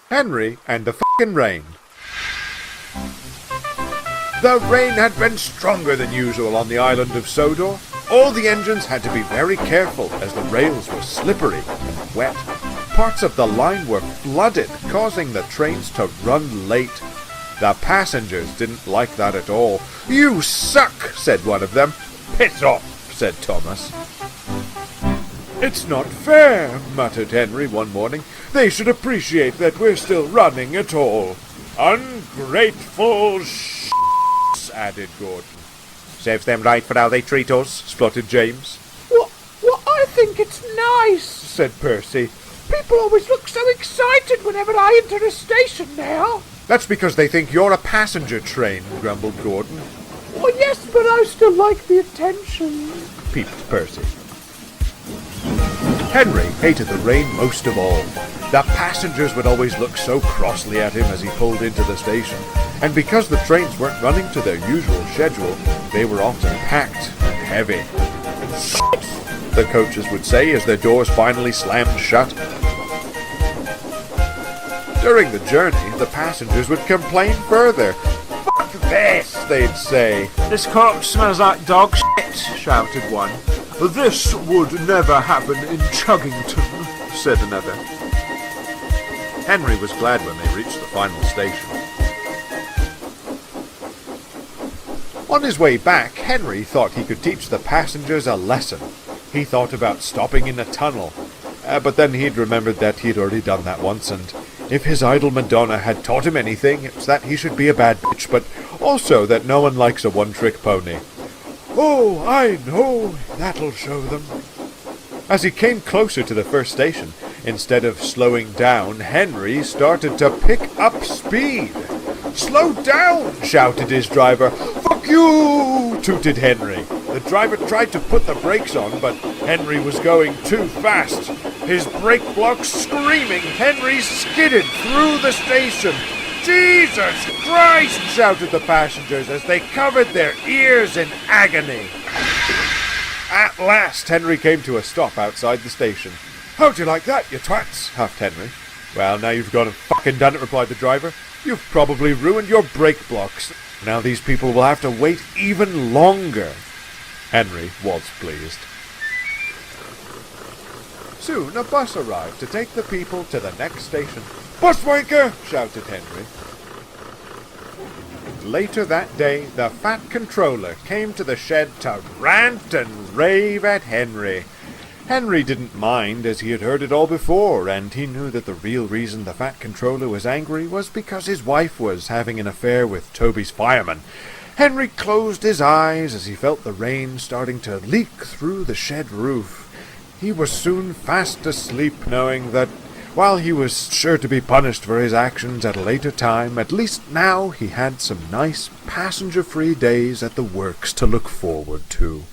Henry and the f***ing rain. The rain had been stronger than usual on the island of Sodor. All the engines had to be very careful as the rails were slippery and wet. Parts of the line were flooded, causing the trains to run late. The passengers didn't like that at all. "You suck," said one of them. "Piss off," said Thomas. "It's not fair," muttered Henry one morning. "They should appreciate that we're still running at all." "Ungrateful added Gordon. "Serves them right for how they treat us," spluttered James. Well, I think it's nice," said Percy. "People always look so excited whenever I enter a station now." "That's because they think you're a passenger train," grumbled Gordon. "Oh, yes, but I still like the attention," peeped Percy. Henry hated the rain most of all. The passengers would always look so crossly at him as he pulled into the station, and because the trains weren't running to their usual schedule, they were often packed and heavy. "Shit," the coaches would say as their doors finally slammed shut. During the journey, the passengers would complain further. "Fuck this," they'd say. "This coach smells like dog shit," shouted one. "This would never happen in Chuggington," said another. Henry was glad when they reached the final station. On his way back, Henry thought he could teach the passengers a lesson. He thought about stopping in a tunnel, but then he'd remembered that he'd already done that once, and if his idol Madonna had taught him anything, it's that he should be a bad bitch, but also that no one likes a one-trick pony. "Oh, I know, that'll show them." As he came closer to the first station, instead of slowing down, Henry started to pick up speed. "Slow down!" shouted his driver. "Fuck you!" tooted Henry. The driver tried to put the brakes on, but Henry was going too fast. His brake blocks screaming, Henry skidded through the station. "Jesus Christ!" shouted the passengers as they covered their ears in agony. At last, Henry came to a stop outside the station. "How'd you like that, you twats?" huffed Henry. "Well, now you've gone and fucking done it," replied the driver. "You've probably ruined your brake blocks. Now these people will have to wait even longer." Henry was pleased. Soon a bus arrived to take the people to the next station. "Bus wanker!" shouted Henry. Later that day, the Fat Controller came to the shed to rant and rave at Henry. Henry didn't mind, as he had heard it all before, and he knew that the real reason the Fat Controller was angry was because his wife was having an affair with Toby's fireman. Henry closed his eyes as he felt the rain starting to leak through the shed roof. He was soon fast asleep, knowing that while he was sure to be punished for his actions at a later time, at least now he had some nice passenger-free days at the works to look forward to.